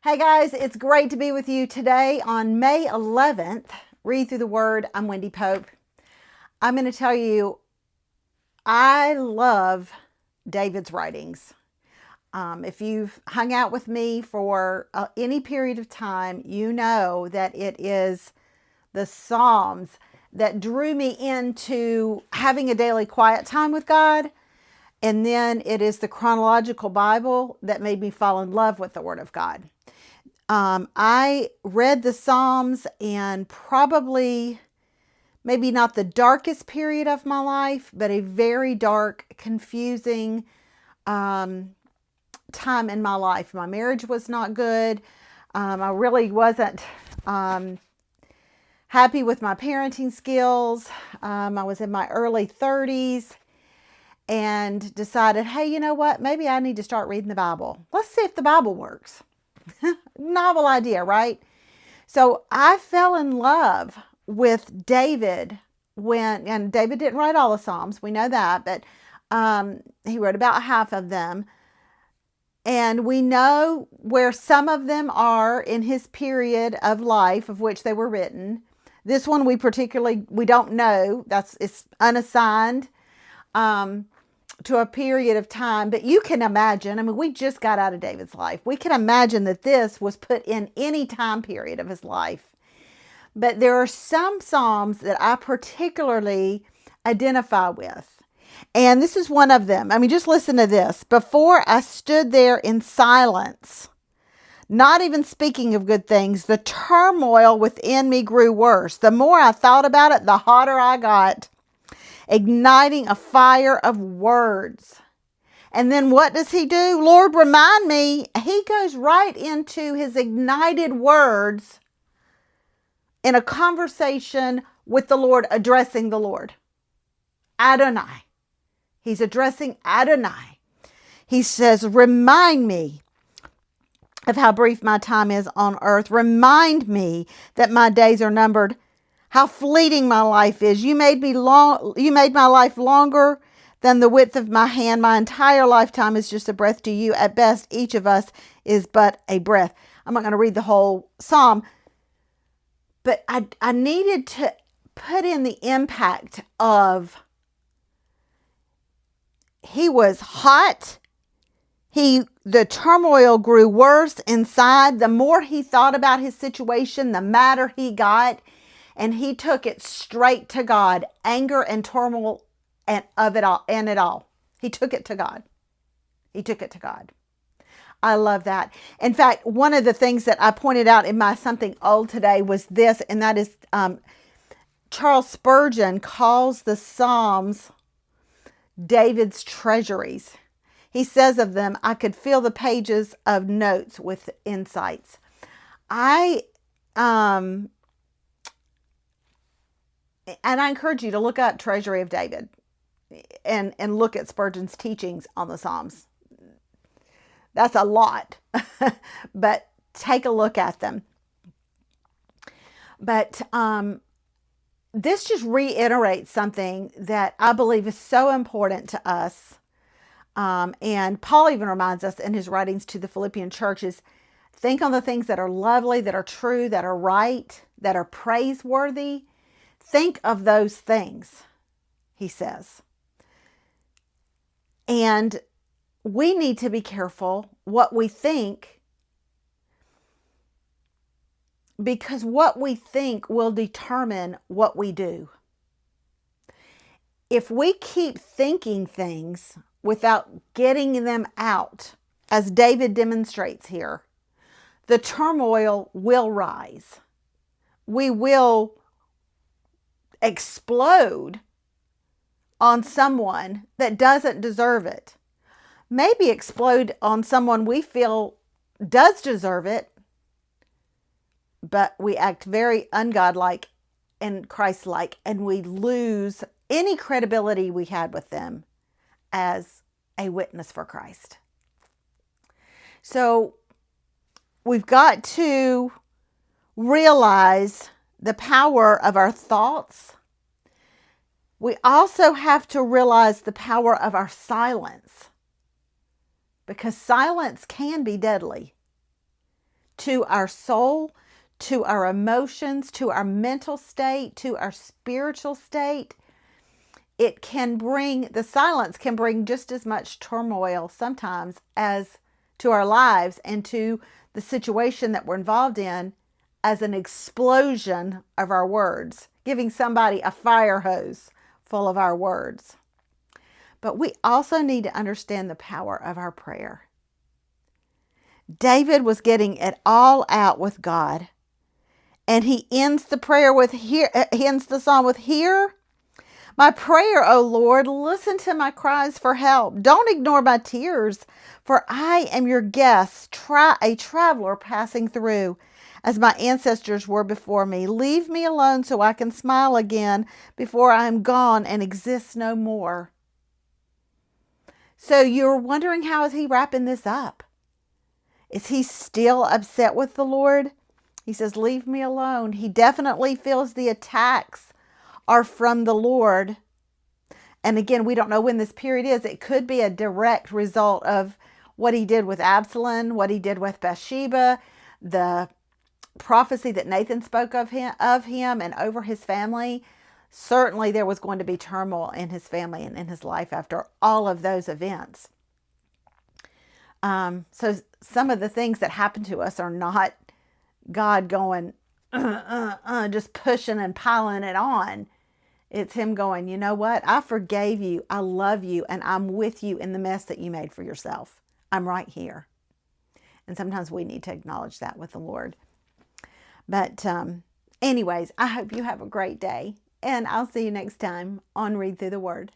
Hey guys, it's great to be with you today on May 11th. Read through the Word. I'm Wendy Pope. I'm going to tell you, I love David's writings. If you've hung out with me for any period of time, you know that it is the Psalms that drew me into having a daily quiet time with God. And then it is the chronological Bible that made me fall in love with the Word of God. I read the Psalms in probably maybe not the darkest period of my life, but a very dark, confusing time in my life. My marriage was not good. I really wasn't happy with my parenting skills. I was in my early 30s and decided, hey, you know what? Maybe I need to start reading the Bible. Let's see if the Bible works. Novel idea, right? So I fell in love with David and David didn't write all the Psalms, we know that, but he wrote about half of them. And we know where some of them are in his period of life of which they were written. This one we don't know. It's unassigned to a period of time, but you can imagine, we just got out of David's life. We can imagine that this was put in any time period of his life. But there are some Psalms that I particularly identify with. And this is one of them. Just listen to this. Before I stood there in silence, not even speaking of good things, the turmoil within me grew worse. The more I thought about it, the hotter I got, igniting a fire of words. And then what does he do? Lord, remind me. He goes right into his ignited words in a conversation with the Lord, addressing the Lord. Adonai. He's addressing Adonai. He says, remind me of how brief my time is on earth. Remind me that my days are numbered. How fleeting my life is. You made my life longer than the width of my hand. My entire lifetime is just a breath to you. At best, each of us is but a breath. I'm not going to read the whole psalm, but I needed to put in the impact of he was hot. The turmoil grew worse inside. The more he thought about his situation, the madder he got. And he took it straight to God, anger and turmoil and it all. He took it to God. He took it to God. I love that. In fact, one of the things that I pointed out in my something old today was this, and that is Charles Spurgeon calls the Psalms David's treasuries. He says of them, I could fill the pages of notes with insights. And I encourage you to look up Treasury of David and look at Spurgeon's teachings on the Psalms. That's a lot, but take a look at them. But this just reiterates something that I believe is so important to us. And Paul even reminds us in his writings to the Philippian churches, think on the things that are lovely, that are true, that are right, that are praiseworthy. Think of those things, he says. And we need to be careful what we think, because what we think will determine what we do. If we keep thinking things without getting them out, as David demonstrates here, the turmoil will rise. We will explode on someone that doesn't deserve it. Maybe explode on someone we feel does deserve it, but we act very ungodlike and Christ-like, and we lose any credibility we had with them as a witness for Christ. So we've got to realize the power of our thoughts We also have to realize the power of our silence, because silence can be deadly to our soul, to our emotions, to our mental state, to our spiritual state. The silence can bring just as much turmoil sometimes as to our lives and to the situation that we're involved in as an explosion of our words, giving somebody a fire hose full of our words. But we also need to understand the power of our prayer. David was getting it all out with God. And he ends the psalm with, "Hear my prayer, O Lord. Listen to my cries for help. Don't ignore my tears, for I am your guest, a traveler passing through, as my ancestors were before me. Leave me alone so I can smile again before I am gone and exist no more." So you're wondering, how is he wrapping this up? Is he still upset with the Lord? He says, leave me alone. He definitely feels the attacks are from the Lord. And again, we don't know when this period is. It could be a direct result of what he did with Absalom, what he did with Bathsheba, the prophecy that Nathan spoke of him and over his family. Certainly there was going to be turmoil in his family and in his life after all of those events. So some of the things that happen to us are not God going, just pushing and piling it on. It's him going, you know what? I forgave you. I love you. And I'm with you in the mess that you made for yourself. I'm right here. And sometimes we need to acknowledge that with the Lord. But anyways, I hope you have a great day. And I'll see you next time on Read Through the Word.